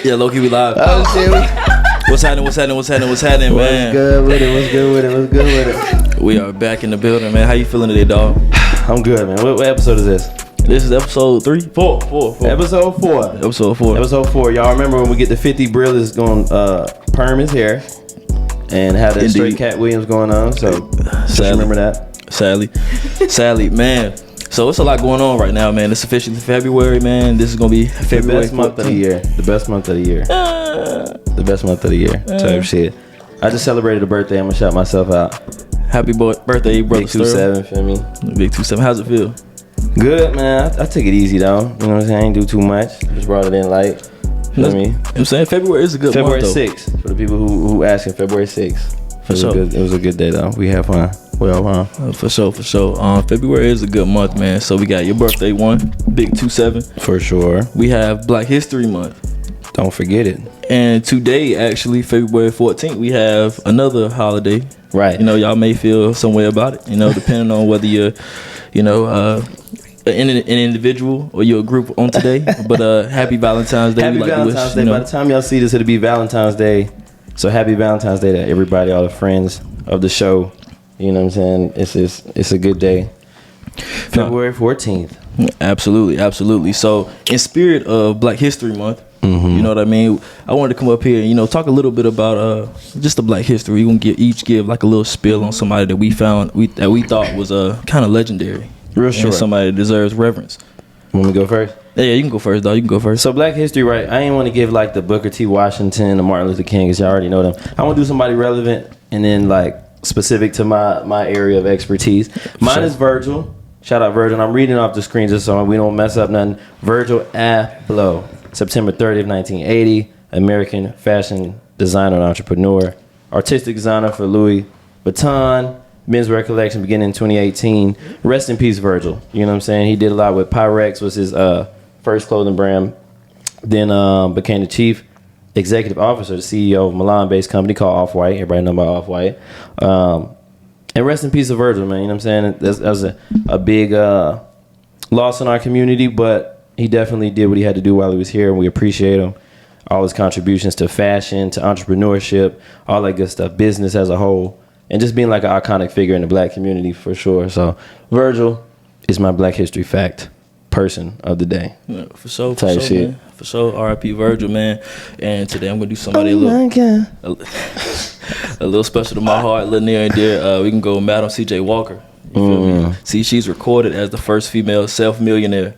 Yeah, low-key we live. Oh shit. What's happening, man? What's good with it? We are back in the building, man. How you feeling today, dog? I'm good, man. What episode is this? This is episode 3? 4. Episode 4. Episode 4. Y'all remember when we get to 50, BRIL is going perm his hair and have that straight Cat Williams going on. So just remember that. Sadly, man. So it's a lot going on right now, man. It's officially February, man. This is gonna be February. The best month of the year. The best month of the year. The best month of the year. Type shit. I just celebrated a birthday. I'm gonna shout myself out. Happy birthday, brother. Big 27, feel me? Big 27. How's it feel? Good, man. I took it easy though. You know what I'm saying? I ain't do too much. Just brought it in light. You know what I mean? I'm saying February is a good February month, though. 6th. For the people who asking, February 6th. It was a good day though. We had fun. We all fun. For sure. February is a good month, man. So we got your birthday one, big 27. For sure. We have Black History Month. Don't forget it. And today, actually, February 14th, we have another holiday. Right. You know, y'all may feel some way about it, you know, depending on whether you're, an individual or you're a group on today. But happy Valentine's Day. Happy Valentine's Day. By the time y'all see this, it'll be Valentine's Day. So happy Valentine's Day to everybody, all the friends of the show. You know what I'm saying? It's a good day. February 14th. Absolutely. So in spirit of Black History Month, you know what I mean? I wanted to come up here and, talk a little bit about just the Black history. We're going to give like a little spill on somebody that we found, that we thought was kind of legendary. Real short. Somebody that deserves reverence. Want me to go first? Yeah, you can go first, dog. You can go first. So Black history, right? I ain't want to give like the Booker T. Washington, the Martin Luther King, because y'all already know them. I want to do somebody relevant and then like specific to my area of expertise. Mine is Virgil. Shout out Virgil. I'm reading off the screen just so we don't mess up nothing. Virgil Abloh, September 30th, 1980. American fashion designer and entrepreneur. Artistic designer for Louis Vuitton. Menswear collection beginning in 2018. Rest in peace, Virgil. You know what I'm saying? He did a lot with Pyrex, was his first clothing brand. Then became the chief executive officer, the CEO of a Milan-based company called Off-White. Everybody know about Off-White. And rest in peace of Virgil, man. You know what I'm saying? That was a big loss in our community, but he definitely did what he had to do while he was here, and we appreciate him. All his contributions to fashion, to entrepreneurship, all that good stuff, business as a whole. And just being like an iconic figure in the Black community for sure. So Virgil is my Black history fact person of the day. Yeah, for sure, shit. Man. For sure, R.I.P. Virgil, man. And today I'm gonna do somebody a little special to my heart, a little near and dear. We can go Madam C.J. Walker. You feel me? See, she's recorded as the first female self-millionaire.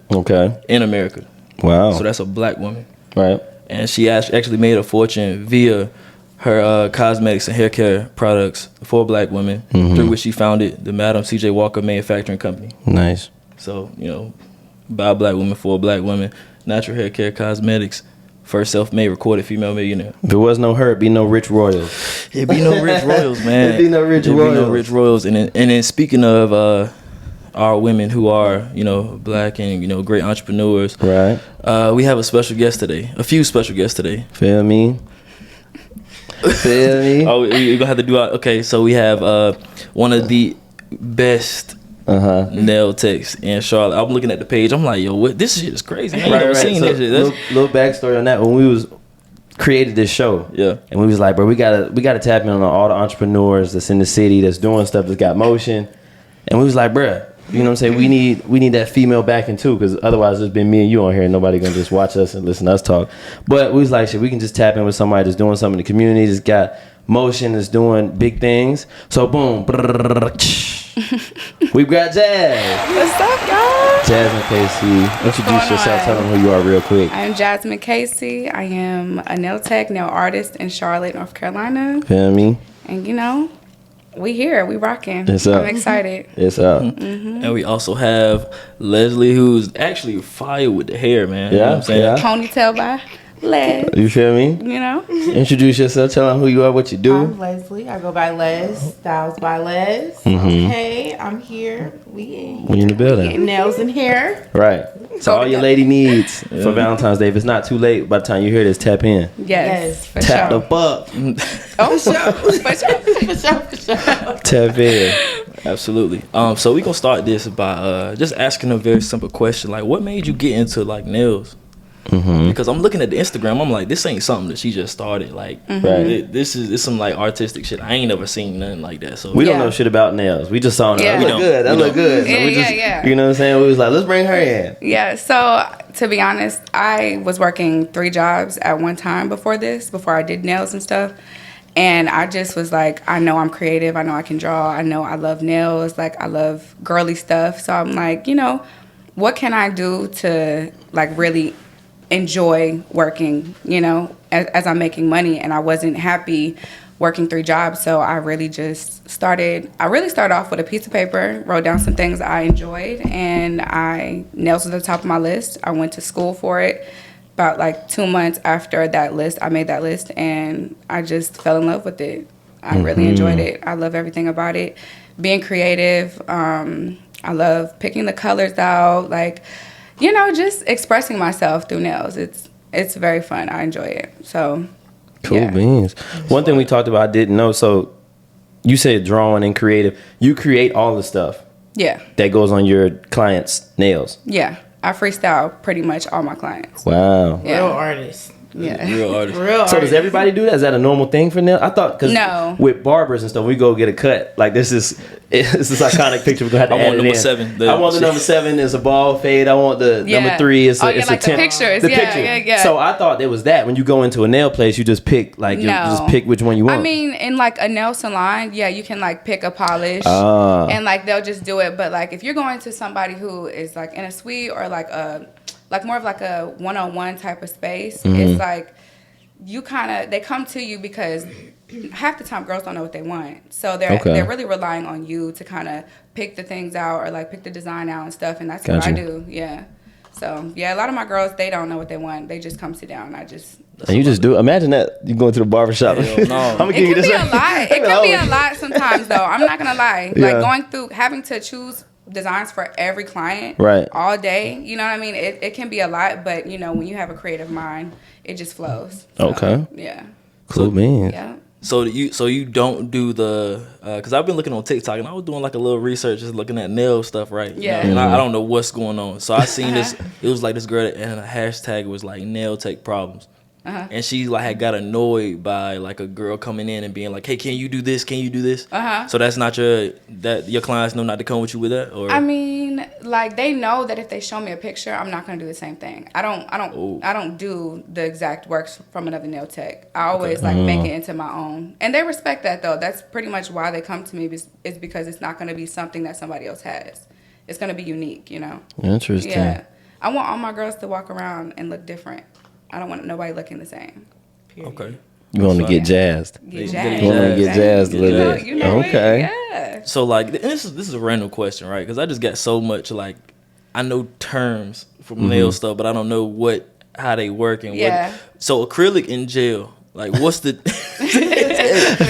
In America. Wow. So that's a Black woman. Right. And she actually made a fortune via her cosmetics and hair care products for Black women, through which she founded the Madam C.J. Walker Manufacturing Company. Nice. So, by a Black woman for a Black woman, natural hair care cosmetics, first self-made recorded female millionaire. If there was no her, it'd be no rich royals. It'd be no rich royals, man. It'd be no rich royals. And then speaking of our women who are, Black and, great entrepreneurs. Right. We have a special guest today. A few special guests today. Feel me? Oh, you're gonna have to do it. Okay, so we have one of the best nail techs in Charlotte. I'm looking at the page. I'm like, yo, what? This shit is crazy. I ain't never seen so this shit. Little backstory on that. When we created this show, and we was like, bro, we gotta tap in on all the entrepreneurs that's in the city that's doing stuff that's got motion, and we was like, bro. You know what I'm saying? We need that female backing too, because otherwise it's been me and you on here and nobody gonna just watch us and listen to us talk. But we was like, shit, we can just tap in with somebody that's doing something in the community, that's got motion, that's doing big things. So boom, we've got Jazz. What's up, y'all? Jazmin Cazey. Introduce yourself. Tell them who you are real quick. I am Jazmin Cazey. I am a nail tech, nail artist in Charlotte, North Carolina. Feel me? And we here, we rocking. It's up. I'm excited. It's up. And we also have Leslie, who's actually fire with the hair, man. You know what I'm saying? Ponytail by Lezz. You feel me? Introduce yourself. Tell them who you are, what you do. I'm Leslie. I go by Lezz. Styles by Lezz. Okay, I'm here. We in the building. getting nails and hair. Right. So all your lady needs for Valentine's Day. If it's not too late, by the time you hear this, tap in. Yes, for Tap sure. the fuck. Oh, for sure. Tap in. Absolutely. So we gonna start this by just asking a very simple question, like, what made you get into like nails? Because I'm looking at the Instagram, I'm like, this ain't something that she just started. Like, this is some like artistic shit. I ain't never seen nothing like that. So We don't know shit about nails. We just saw it. Yeah. That look good. That look good. So Yeah, we just, yeah. You know what I'm saying? We was like, let's bring her in. Yeah, so to be honest, I was working 3 jobs at one time before I did nails and stuff. And I just was like, I know I'm creative. I know I can draw. I know I love nails. Like, I love girly stuff. So I'm like, you know, what can I do to, like, really enjoy working, you know, as I'm making money? And I wasn't happy working 3 jobs. So I really just started off with a piece of paper, wrote down some things I enjoyed, and nails was at the top of my list. I went to school for it. About like 2 months after that list, I made that list, and I just fell in love with it. I really enjoyed it. I love everything about it. Being creative. I love picking the colors out, like, you know, just expressing myself through nails. It's very fun. I enjoy it. So, Cool yeah. beans. One thing we talked about, I didn't know. So you said drawing and creative. You create all the stuff Yeah, that goes on your clients' nails. yeah. I freestyle pretty much all my clients. Wow. Yeah. Real artist. Yeah. real artist. Real So does everybody do that? Is that a normal thing for nails? I thought because No. with barbers and stuff, we go get a cut. Like it's this iconic picture. We're gonna have to I add want it number in. 7. I want the number 7 is a ball fade. I want the Yeah. number 3 is Oh, it's yeah, like a the 10. pictures. The Yeah, picture. yeah. So I thought it was that when you go into a nail place, you just pick like you No. just pick which one you want. I mean, in like a nail salon, yeah, you can like pick a polish Ah. and like they'll just do it. But like if you're going to somebody who is like in a suite or like more of like a one-on-one type of space, it's like they come to you because half the time girls don't know what they want. So they're really relying on you to kind of pick the things out or like pick the design out and stuff. And that's what I do. Yeah. So yeah, a lot of my girls, they don't know what they want. They just come sit down. And you just do. Imagine that you going to the barbershop. Hell no. I'm gonna It give you can this. be a lot. It can be a lot sometimes, though. I'm not gonna lie. Yeah. Like going through having to choose designs for every client, Right. all day. You know what I mean? It can be a lot, but you know when you have a creative mind, it just flows. So, Okay. Yeah. Cool man. Yeah. So you don't do the because I've been looking on TikTok and I was doing like a little research just looking at nail stuff, right? Yeah. And I don't know what's going on. So I seen this. It was like this girl and a hashtag was like nail tech problems. And she like had got annoyed by like a girl coming in and being like, "Hey, can you do this? Can you do this?" So that's not your clients know not to come with you with that, or I mean, like they know that if they show me a picture, I'm not gonna do the same thing. I don't do the exact works from another nail tech. I always like make it into my own, and they respect that though. That's pretty much why they come to me is because it's not gonna be something that somebody else has. It's gonna be unique, you know. Interesting. Yeah, I want all my girls to walk around and look different. I don't want nobody looking the same. okay. You want to get jazzed. Get Get jazzed. You want to get jazzed a little bit. You know Okay. it. Yeah. So like and this is a random question, right? Because I just got so much like I know terms from nail stuff, but I don't know how they work and Yeah. what. So acrylic and gel, like what's the?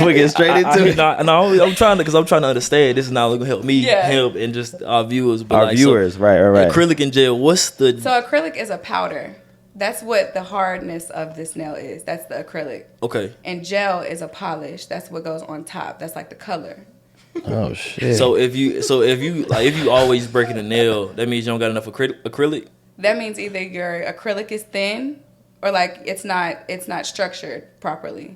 We get straight into it. I'm trying to understand. This is not gonna help me Yeah. help and just our viewers. But Our like, viewers, right. Acrylic and gel. What's the? So acrylic is a powder. That's what the hardness of this nail is. That's the acrylic. Okay. And gel is a polish. That's what goes on top. That's like the color. Oh shit. So if you always breaking a nail, that means you don't got enough acrylic. That means either your acrylic is thin or like it's not structured properly.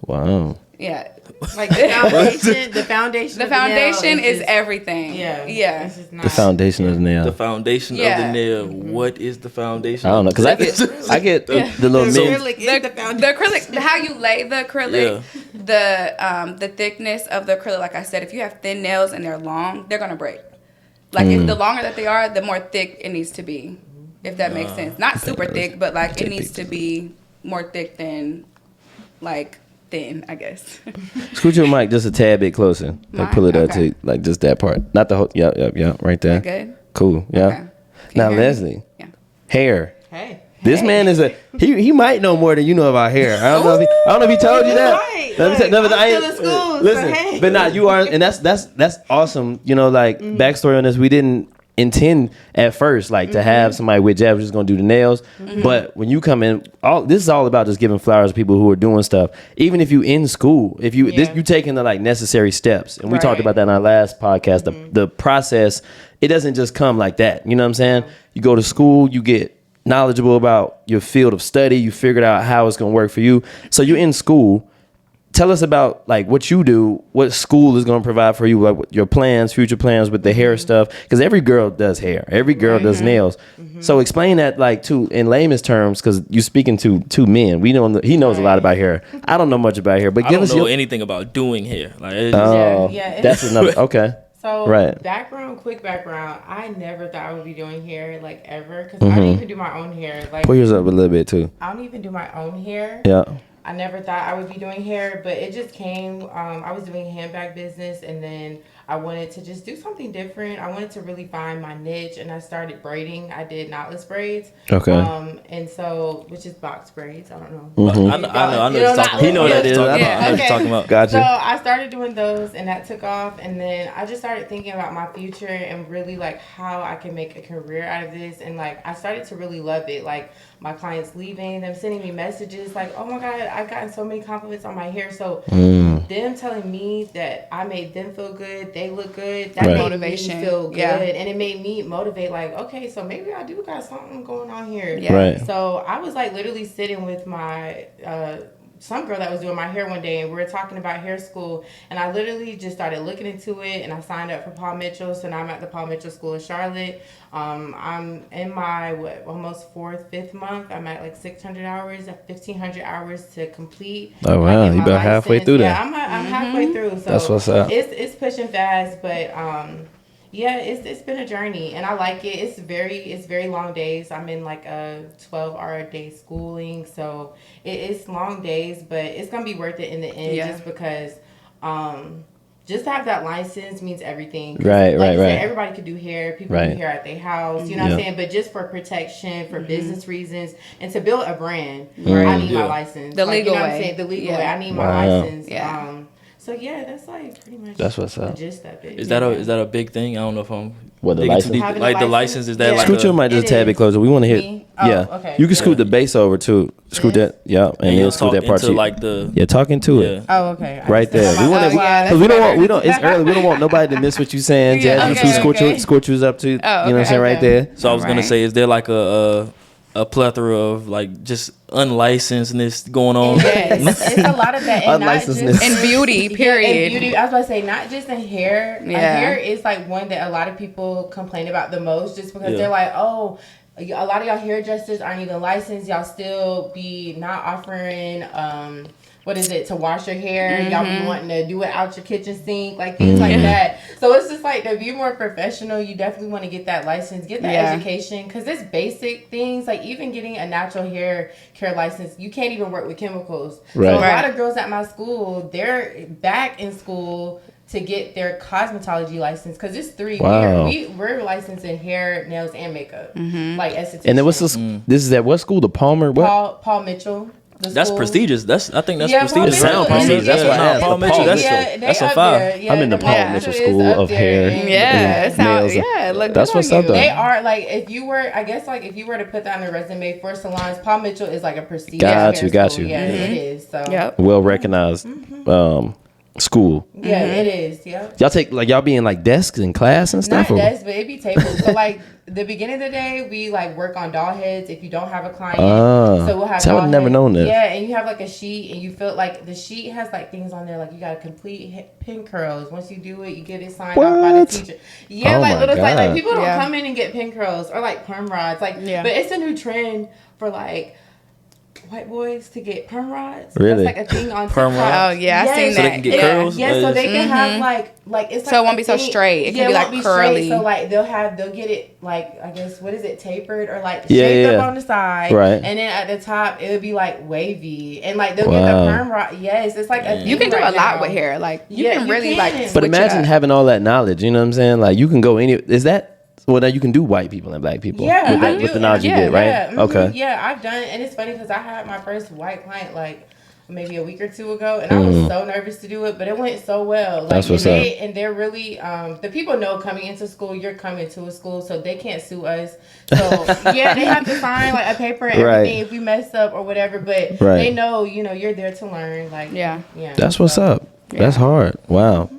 Wow. Yeah. Like the foundation. The foundation. The of the nail foundation is just- everything. Yeah. Yeah. It's just not, The foundation of the nail. The foundation of Yeah. the nail. What is the foundation? I don't know, cause I get the little The mint. acrylic is the The foundation. acrylic, how you lay the acrylic, the thickness of the acrylic. Like I said, if you have thin nails and they're long, they're gonna break. Like if the longer that they are, the more thick it needs to be. If that makes sense, not super thick, but like it needs to be more thick than like thin, I guess. Scoot your mic just a tad bit closer. Like Mine? pull it up Okay. to like just that part, not the whole. Yeah, right there. Good. Cool. Yeah. Okay. Can Now you hear me? Leslie, Yeah. hair. Hey. This man is he might know more than you know about hair. I don't know if he told you that. Right, Let me right. no, but I'm I ain't- still in school, so listen, hey. but not you are, and that's awesome. You know, like backstory on this, we didn't intend at first like to have somebody with jabs just gonna do the nails, but when you come in, this is all about just giving flowers to people who are doing stuff. Even if you in school, if you you taking the like necessary steps, and we talked Right. about that in our last podcast. The process, it doesn't just come like that. You know what I'm saying? You go to school, you get knowledgeable about your field of study. You figured out how it's going to work for you. So you're in school. Tell us about like what you do, what school is going to provide for you, like what your plans, future plans with the hair stuff. Because every girl does hair, every girl does nails. So explain that like to in layman's terms, because you're speaking to two men. We know he knows a lot about hair. I don't know much about hair, but give us know anything about doing hair. Like, it's that's another. Okay. So quick background. I never thought I would be doing hair like ever, because I don't even do my own hair. Like, pull yours up a little bit too. I don't even do my own hair. Yeah. I never thought I would be doing hair, but it just came. I was doing a handbag business, and then I wanted to just do something different. I wanted to really find my niche, and I started braiding. I did knotless braids. Okay. And so, which is box braids. I don't know. I know. He know what that is. I know what you're talking about. Gotcha. So I started doing those, and that took off. And then I just started thinking about my future and really like how I can make a career out of this. And like I started to really love it. Like my clients leaving, them sending me messages like, "Oh my God, I've gotten so many compliments on my hair." So them telling me that I made them feel good, they look good, that made motivation. me feel good, and it made me motivate. Like, okay, so maybe I do got something going on here. Yeah. Right. So I was like literally sitting with my some girl that was doing my hair one day, and we were talking about hair school, and I literally just started looking into it, and I signed up for Paul Mitchell. So now I'm at the Paul Mitchell School in Charlotte. I'm in my almost fifth month. I'm at like 600 hours, 1,500 hours to complete. Oh wow, you about halfway through that. I'm halfway through. So that's what's up. It's pushing fast, but yeah, it's been a journey, and I like it. It's very long days. I'm in like a 12-hour day schooling, so it's long days, but it's gonna be worth it in the end, just because just to have that license means everything. Right. Everybody could do hair. People do hair at their house. You know what I'm saying? But just for protection, for business reasons, and to build a brand, I need my license. The legal way. What I'm saying? The legal way. I need my license. Yeah. So yeah, that's like pretty much. That's what's up. The gist of it. Is that a big thing? I don't know if I'm. What, the digging license? too deep. Like the license, is that like scoot your mic just a tad bit closer. We want to hear. Okay. You can scoot the bass over too. Scoot that. Yeah, and then scoot that part too. Like the talk into it. Oh, okay. Right there. We want to, because we don't. It's early. We don't want nobody to miss what you're saying. Jazmin, scoot yours up to. You know what I'm saying right there. So I was gonna say, is there like a plethora of like just unlicensedness going on? Yes, it's a lot of that, and not just in beauty. Period. In beauty, I was about to say not just in hair. Hair is like one that a lot of people complain about the most, just because they're like, oh, a lot of y'all hairdressers aren't even licensed. Y'all still be not offering to wash your hair. Y'all be wanting to do it out your kitchen sink, like things like that. So it's just like, to be more professional, you definitely want to get that license, get that education, because it's basic things, like even getting a natural hair care license, you can't even work with chemicals. Right. So a lot of girls at my school, they're back in school to get their cosmetology license, because it's 3 years. We're licensed in hair, nails, and makeup, like esthetician. And then what's this? This is at what school? The Palmer? What? Paul Mitchell. That's prestigious. I think that's prestigious. It sounds prestigious. That's why I asked. Paul Mitchell. That's a 5. I'm in the Paul Mitchell School of Hair. Look, that's what's up though. They are like, if you were to put that on a resume for salons, Paul Mitchell is like a prestigious. Got you. Yeah, it is. So well recognized. School. Yeah, it is. Yeah. Y'all take y'all be in like desks in class and stuff. Not desks, but it be tables. So like the beginning of the day, we like work on doll heads if you don't have a client. So we'll have. I would never known that. Yeah, and you have like a sheet, and you feel like the sheet has like things on there, like you got to complete pin curls. Once you do it, you get it signed off by the teacher. Yeah, like little like people don't come in and get pin curls or like perm rods, like. But it's a new trend for like white boys to get perm rods. Really? That's like a thing on perm TikTok. rods. Oh yeah, I seen that. So they can get curls. Yeah, so they can have like it's like, so it won't be so straight. It can be like curly. Straight. So like they'll get it like, I guess, what is it, tapered or like shaved up on the side, right? And then at the top it would be like wavy, and like they'll get the perm rod. Yes, it's like a you can do a lot with hair. Like you can really like. But imagine having all that knowledge. You know what I'm saying? Like you can go any. Is that? Well, now you can do white people and black people. Yeah, with the knowledge you get, right? Yeah, okay. Yeah, I've done it, and it's funny because I had my first white client like maybe a week or 2 ago, and I was so nervous to do it, but it went so well. Like, that's what's up. And they're really the people know coming into school, you're coming to a school, so they can't sue us. So yeah, they have to sign like a paper and everything if we mess up or whatever, but they know, you're there to learn. Like yeah, that's what's up. That's hard. Wow.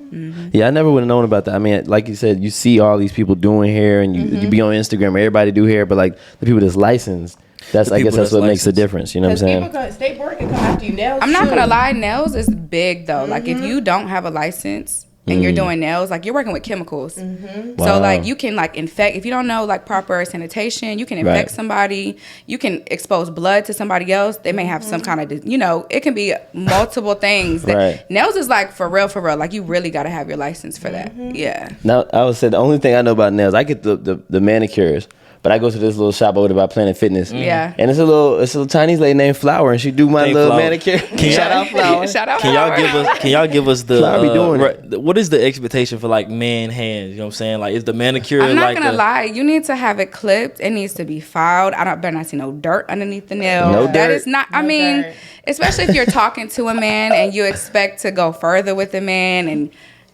Yeah, I never would have known about that. I mean, like you said, you see all these people doing hair, and you be on Instagram, everybody do hair, but like the people that's licensed, I guess that's what makes the difference. You know what I'm saying? State board can come after you. Nails. I'm not gonna lie, nails is big though. Like if you don't have a license and you're doing nails, like you're working with chemicals. Wow. So like you can like infect, if you don't know like proper sanitation, you can infect somebody. You can expose blood to somebody else. They may have some kind of, it can be multiple things. Nails is like for real. Like you really got to have your license for that. Yeah. Now I would say the only thing I know about nails, I get the manicures. But I go to this little shop over there by Planet Fitness. Yeah. And it's a little Chinese lady named Flower, and she do my little manicure. Shout out Flower. Shout out Flower. Can y'all give us the Flower be doing it. What is the expectation for like man hands? You know what I'm saying? Like is the manicure I'm not like gonna lie, you need to have it clipped. It needs to be filed. Better not see no dirt underneath the nail. No dirt. That is not dirt. Especially if you're talking to a man and you expect to go further with the man, and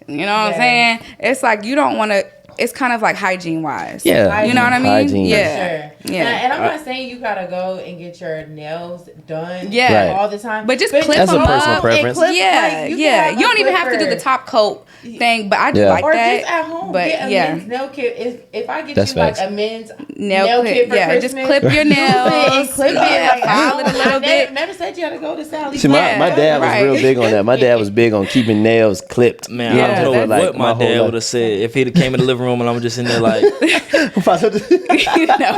you know what I'm saying? It's like you don't wanna. It's kind of like hygiene wise. Yeah. You know what I mean? Hygiene. Yeah. Sure. Yeah. And I'm not saying you gotta go and get your nails done Yeah. all the time. But just clip that's them a personal up. preference. Yeah. You don't even have to do the top coat thing, but I do like or that. just at home, but get a men's nail kit. If I get That's you like facts. a men's nail kit for Christmas, just clip your nails. and clip it. Like, file it a little bit. Never said you had to go to Sally's. See, my dad was real big on that. My dad was big on keeping nails clipped. Man, Yeah, I don't know like, what my dad would have said if he'd have came in the living room and I'm just in there like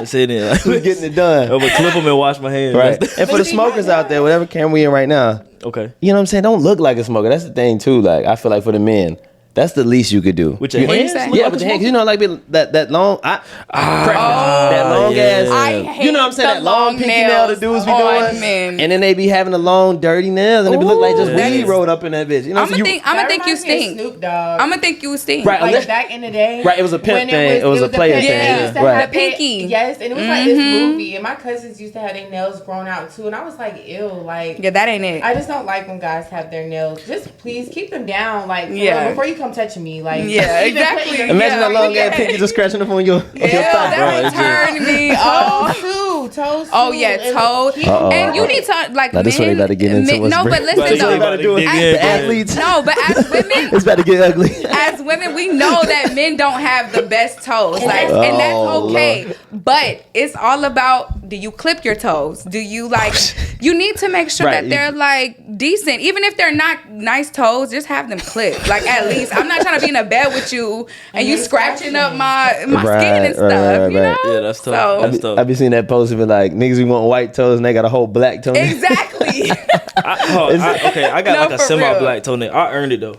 sitting there like, Who's getting it done? I would clip them and wash my hands. Right. And for the smokers out there, whatever camera we in right now, Okay. you know what I'm saying? Don't look like a smoker. That's the thing too. Like I feel like for the men, that's the least you could do. With your hands? Yeah, with your hands. You know, like that long, that long ass. I hate you know what I'm saying? the That long pinky nail the dudes be on doing, men. and then they be having the long dirty nails, and it be look like just that weed is- rolled up in that bitch. You know, I'm gonna think you stink. Snoop Dogg. I'm gonna think you stink. Right, Like unless- back in the day, Right, it was a pimp when thing. It was a player the thing. pimp used to Right. have The pinky. Yes, and it was like this movie, and my cousins used to have their nails grown out too, and I was like, ew, like. Yeah, that ain't it. I just don't like when guys have their nails. Just please keep them down, like Yeah. before you come touching me, like. Yeah, keep them exactly. put in your- Imagine that long Yeah. ass pinky just scratching up on your thigh. that would turn me off. Toes. Oh yeah, toes. And you need to like Now, this what they about to get into. No, but listen This what they about though. to do. The athletes. No, but as women, It's about to get ugly. as women, we know that men don't have the best toes, like, and that's okay. Lord. But it's all about: do you clip your toes? Do you like? You need to make sure Right, that they're like decent, even if they're not nice toes. Just have them clipped, like at least. I'm not trying to be in a bed with you and you scratching up my skin and stuff. You know? Yeah, that's tough. So- That's tough. I be seeing that post of it like niggas we want white toes and they got a whole black toe. Exactly. I got No, like a for semi-black toenail. I earned it though.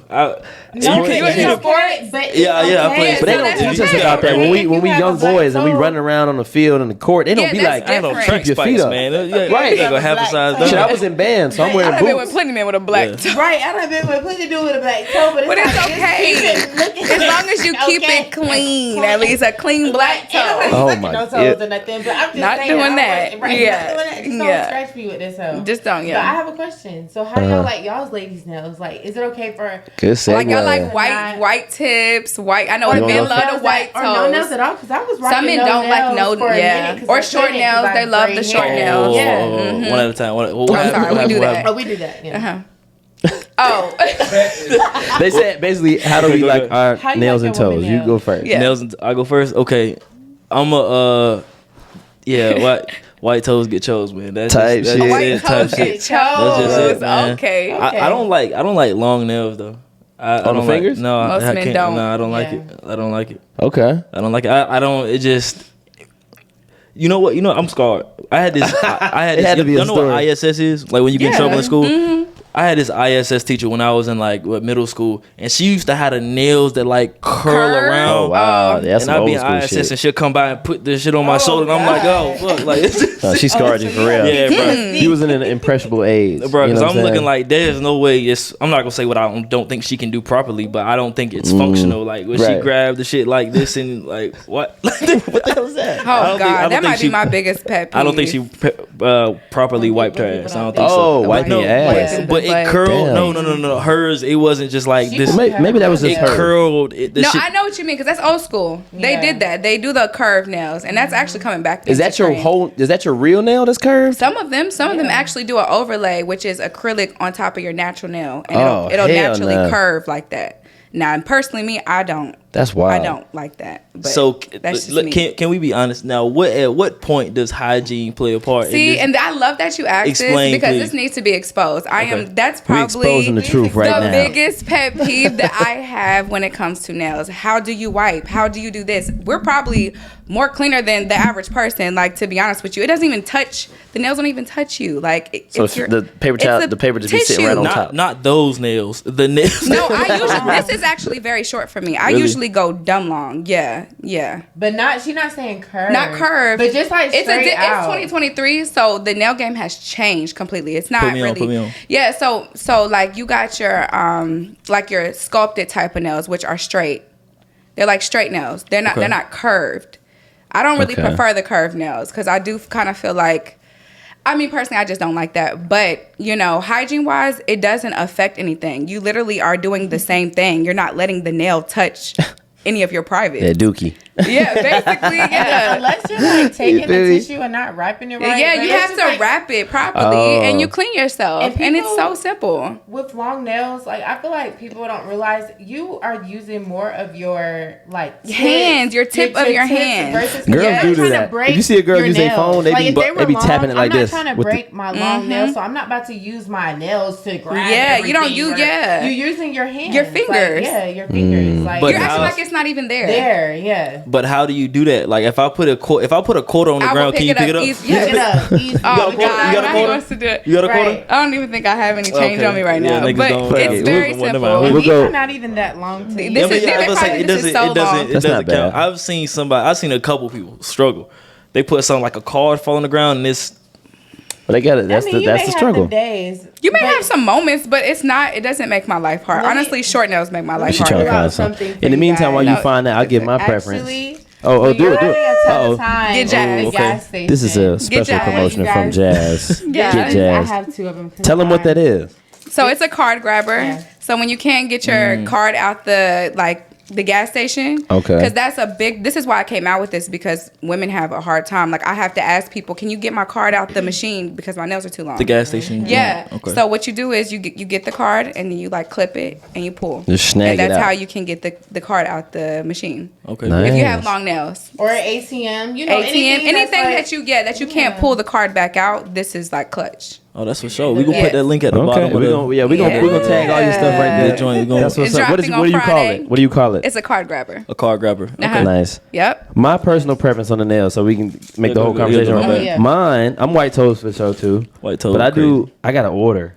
You can for it, but Yeah, I play. But they don't teach us about that when we young boys and we running around on the field and the court. They don't Yeah, be that's like, I don't know, track different. keep your spikes, feet up. man. Right. You go half a size Shit, down. I was in band, so I'm I wearing done been with boots. plenty men with a black toe. Right, I done been with plenty to do with a black toe, but But it's like, okay. just keep it looking As long as you keep okay. it clean, at least a clean black toe. Oh, my no toes God. or nothing, but I'm just Not saying, doing I that. wasn't- Right, Yeah. not doing that. Just don't Yeah. scratch me with this hoe. Just don't, But I yeah. have a question. So how do y'all like y'all's ladies' nails? Like, is it okay for Good segue. Like y'all like white tips, white. I know You men wanna go love first? the white or no nails toes. at all? Because I was rocking Some men no don't like nails no, for a yeah, minute 'cause or I short couldn't 'cause nails. I They had love gray the short hair. nails. Yeah. One at a time. What I'm sorry, we do that. Oh, we do that. Yeah. Oh, They said basically, how do we like our How you nails like and your woman toes? You nails? go first. Yeah. Nails. I go first. Okay. I'm a white toes get chose, man. That's Type just, shit. That's white it, type toes shit. get That's just it, chose. man. Okay. I don't like long nails though. I On the don't fingers? Like, no, Most I men can't. don't. No, I don't like Yeah. it. I don't like it. Okay. I don't like it. I don't. It just. You know what? I'm scarred. I had this. I had It this. had to be you a know what story. ISS is? Like when you get in Yeah. trouble in school. I had this ISS teacher when I was in like middle school, and she used to have the nails that like curl around. Oh wow, that's And some I'd old be in school ISS shit. and she'll come by and put this shit on my shoulder, and I'm like, oh fuck, like it's just, No, she scarred you for real. yeah, bro. You was in an impressionable age, Bro, you know because what I'm saying? looking like there's no way it's. I'm not gonna say what I don't think she can do properly, but I don't think it's functional. Like when she Right. grabbed the shit like this and like what? what the hell was that? Oh I don't God, think- I don't that think might be she- my biggest pet peeve. I don't think she properly wiped her ass. I don't think Oh, so. wiping No, your ass. but but curled. Damn. No. Hers, it wasn't just like this. Maybe that was just It her. curled. no, I know what you mean because that's old school. They did that. They do the curved nails, and that's actually coming back. Is that your trend. is that your real nail that's curved? Some of them actually do an overlay, which is acrylic on top of your natural nail, and Oh, it'll hell naturally nah. curve like that. Now, and personally, me, I don't. That's wild. I don't like that. But So that's just me. can we be honest now? At what point does hygiene play a part? See, in this? and I love that you asked this Explain, because please. this needs to be exposed. That's We probably exposing the truth right the now. biggest pet peeve that I have when it comes to nails. How do you wipe? How do you do this? We're probably more cleaner than the average person. Like, to be honest with you, it doesn't even touch. The nails don't even touch you. Like, So the paper towel, the paper just be sitting right on top. Not those nails. The nails. No, I usually. This is actually very short for me. I Really? usually go dumb long. Yeah. But she's not saying curve. Not curved, But just like it's straight out. It's 2023, so the nail game has changed completely. It's not Put me really. on. Yeah, so like you got your like your sculpted type of nails, which are straight. They're like straight nails. They're not. Okay. They're not curved. I don't really Okay. prefer the curved nails because I do kind of feel like. I mean, personally, I just don't like that. But, hygiene-wise, it doesn't affect anything. You literally are doing the same thing. You're not letting the nail touch any of your private. Yeah, dookie. Yeah, basically, yeah. Unless you're like taking the feel me? tissue and not wrapping it right. Yeah, But you it's have just, to like, wrap it properly and you clean yourself. And And it's people- so simple. with long nails, like I feel like people don't realize you are using more of your tips, Hands, your tip of your tips hand. versus Girls yeah, do they're trying that. to break If you see a girl your use their nails. phone, they like, be if bu- they were they be long, tapping it like I'm this not trying to with the- break my long nails, so I'm not about to use my nails to grab. Yeah, you don't everything, use- or yeah. You're using your hands, Your fingers. Like, your fingers. Like But You're acting how- like it's not even there. there, yeah. But how do you do that? Like if I put a quarter on the I will ground, can you pick it up? easy. Pick it up. Easy. Oh, got a quarter? God. You got a Now quarter? he wants to do it. You got a quarter? Right. I don't even think I have any change Okay. on me right Yeah, now. niggas But don't- it's yeah, very we'll- simple. we'll And We'll these go- are not even that long to This use. is- but they're it's probably- like, this is so long. That's doesn't not count. bad. I've seen a couple people struggle. They put something like a card fall on the ground and it's But they got it. That's I mean, the that's the struggle. Days. You may but have some moments, but it doesn't make my life hard. Let me- Honestly, short nails make my life She trying hard. to out find something something. for In the you meantime, while guys. you find that, I'll give my preference. Actually, Oh, when do you're it, do having it. a tough Uh-oh. time Get at Jazz. the Okay. gas station. This is a special Jazz. promotion You from guys- Jazz. Yeah. Get I Jazz. have two of them. Tell them what that is. So it's a card grabber. Yeah. So when you can't get your card out the gas station, Okay. because this is why I came out with this, because women have a hard time. Like, I have to ask people, can you get my card out the machine because my nails are too long? the gas station. Yeah. Okay. So what you do is you get the card and then you clip it and you pull. Just snag and it that's out. how you can get the card out the machine. Okay. Nice. If you have long nails. Or an ATM. You know, ATM, anything that's that you can't pull the card back out, this is clutch. Oh, that's for sure. We gonna Yeah. put that link at the Okay, bottom. we're gonna tag all your stuff right Yeah. there. Join, we gonna- That's what's It's up. What dropping do you on call Friday. it? What do you call it? It's a card grabber. a card grabber. Okay. Uh-huh. Nice. Yep. My personal preference on the nails, so we can make the whole go, conversation. go, run. go. Oh, yeah. Mine, I'm white toast for sure too. White toast, but I crazy. I got an order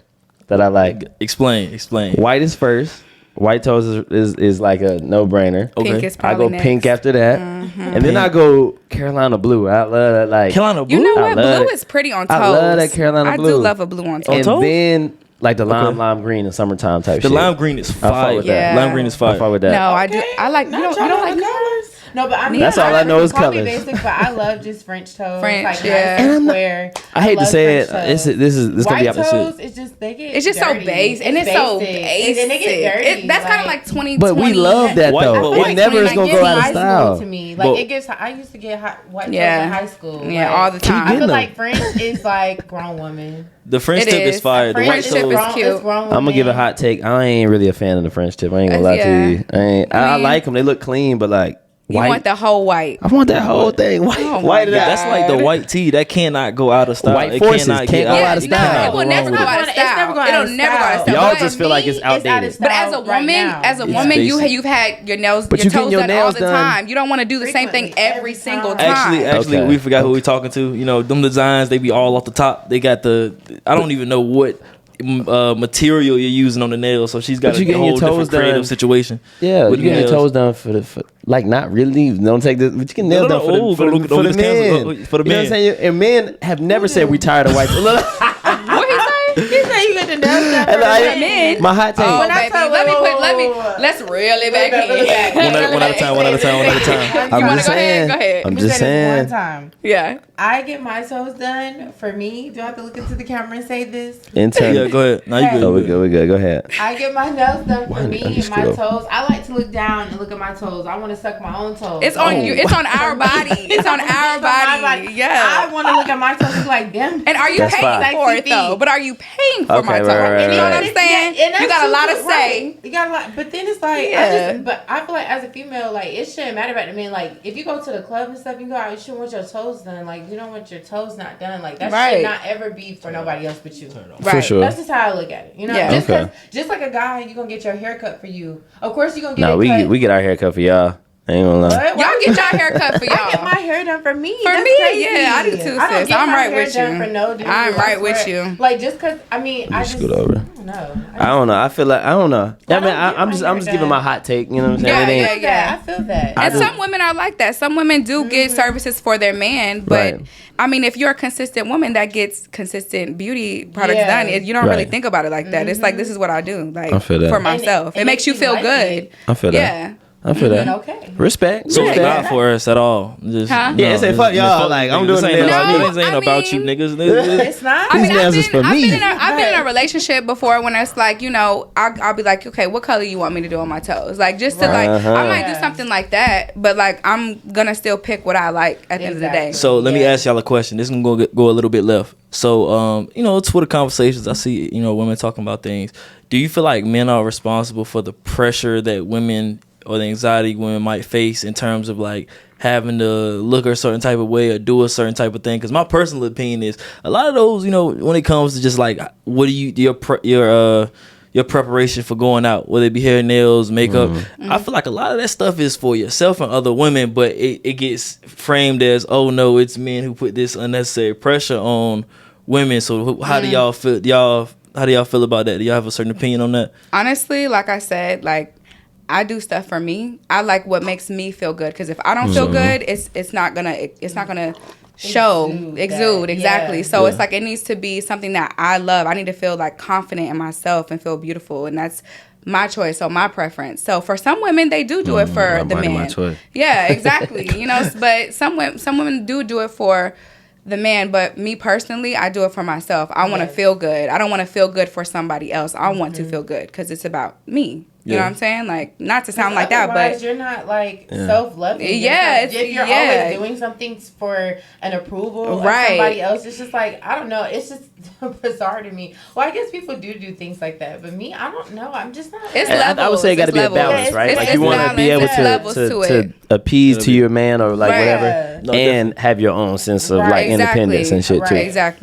that I like. Explain. White is first. White toast is like a no brainer. Okay. Pink is I probably go next. pink after that, and then I go Carolina blue. I love that. Like Carolina blue. You know I what? love Blue it. is pretty on toes. I love that Carolina I blue. do love a blue on toes. and toast? then like the lime green in summertime type The shit. lime green is I fuck fire. with that. Lime green is I fire. fuck with that. No, I do. I like. You don't like colors? No, but I mean, That's all I know is call me colors. Basic, but I love just French toast. French, like yeah. nice and square. I hate to love say it. French This toast. is gonna be White opposite. toast is just they get. It's just dirty. so basic, and it's so basic. basic. And they get dirty. That's kind of like 2020. But we love that White- though. but It white never toast is gonna like go out of high style. school to me. Like But- it gets. I used to get white toast Yeah. in high school. Yeah, like, all the time. I getting feel them. like French is like grown woman. The French It tip is. is fire. The French white tip toast. is cute. grown I'm gonna give a women. hot take. I ain't really a fan of the French tip. I ain't gonna lie Yeah. to you. I Me- like them. They look clean, but like You white. want the whole white. I want that whole thing white. Oh my white it God. out. That's like the white tee. That cannot go out of style. White It forces cannot can't go get out of No, style. it will never go out of It's never style. going out It'll of never go out of style. style. Y'all But- just feel like it's Me, out of outdated. But as a style right woman, now. you've had your nails, But your you getting toes your done all nails the done time. You don't want to do the same thing Frequently, every every single time. time. Actually, Okay. we forgot who we talking to. You know, them designs, they be all off the top. They got I don't even know what material you're using on the nails. So she's got But you a getting whole your toes different creative done. situation. Yeah, with you get your nails. toes done for like not really. Don't take this. But you can nails No, done no, oh, for go the look- for look the at this men. cancel, for the You know what I'm men. saying? And men have never said we tired of white. Look, What he say? He said you get the nails done for men. My hot take. Oh, When I baby, tell- let's reel it back in. One at a time. You I'm want to just go ahead? saying. Go ahead. I'm Let me just say this saying. one time. Yeah. I get my toes done. For me, do I have to look into the camera and say this? Intern. Yeah, go ahead. Now you Hey. good. Oh, we good. We good. Go ahead. I get my nails done for Why me did I and just my screw up? toes. I like to look down and look at my toes. I want to suck my own toes. It's on you. It's on our body. It's on our body. Yeah. I want to look at my toes and be like, damn. And are you That's paying fine. for it though? But are you paying for Okay, my right, toes? right, You know what right. I'm saying? Yeah, and that's You got a too lot good, to say. right. You got a lot, but then it's like, Yeah. but I feel like as a female, like it shouldn't matter about the men. Like if you go to the club and stuff, you go out, you shouldn't want your toes done. Like you don't want your toes not done. Like that Right. should not ever be for nobody else but you. Right. For sure. That's just how I look at it. You know, Yeah. just, Okay. 'cause- just like a guy, you gonna get your hair cut for you. Of course, you gonna get No, it cut. we get our hair cut for y'all. I ain't gonna lie. What? Y'all get y'all hair cut for y'all. I get my hair done for me. For That's me, crazy. yeah, I do too, I don't sis. get I'm my right hair with done you. For no dude. I'm I right with swear. you. Like just cause I mean, I just scoot over. I don't know. I don't know. I feel like I don't know. I mean, don't get I'm my just hair giving done. my hot take. You know what I'm saying? Yeah, It ain't- yeah. I feel that. I And do. some women are like that. Some women do get services for their man, but Right. I mean, if you're a consistent woman that gets consistent beauty products Yeah. done, you don't really Right. think about it like that. It's like this is what I do, like I feel that. for And myself. it It makes you makes you feel like good. it. I feel that. Yeah. I feel that. Okay. Respect. So it's Respect. not for us at all. Just, Huh? Yeah, say fuck y'all, like, I'm doing this ain't the about nails. me. This ain't No, I about you mean- niggas. It's not. I mean, These nails is for I've me. I've been in a relationship before when it's like, you know, I'll be like, okay, what color you want me to do on my toes? Like, just to like, Uh-huh. I might do Yeah. something like that, but like, I'm gonna still pick what I like at the end of the day. Exactly. So let me Yeah. ask y'all a question. This is gonna go a little bit left. So you know, Twitter conversations. I see women talking about things. Do you feel like men are responsible for the pressure that women or the anxiety women might face in terms of like having to look a certain type of way or do a certain type of thing? Because my personal opinion is a lot of those, when it comes to just like what do you your preparation for going out, whether it be hair, nails, makeup. I feel like a lot of that stuff is for yourself and other women, but it gets framed as, oh no, it's men who put this unnecessary pressure on women. So how do y'all feel? How do y'all feel about that? Do y'all have a certain opinion on that? Honestly, like I said, like I do stuff for me. I like what makes me feel good, because if I don't feel good, it's not gonna show exude that, exactly. yeah. So it's like it needs to be something that I love. I need to feel like confident in myself and feel beautiful, and that's my choice, so my preference. So for some women, they do it for the man. My choice. Yeah, exactly. But some women do it for the man, but me personally, I do it for myself. I want to feel good. I don't want to feel good for somebody else. I want to feel good because it's about me. You know what I'm saying? Like, not to sound like that, but you're not like self-loving. Yeah, if you're always doing something for an approval of somebody else, it's just like, I don't know. It's just bizarre to me. Well, I guess people do things like that, but me, I don't know. I'm just not. It's like, I would say it got to be a levels. balance, Yeah, right? it's- Like it's you want to be able balance. It's levels to to it. appease to your man or like Right. whatever, No, and have your own sense of Right, like independence and shit too. Exactly.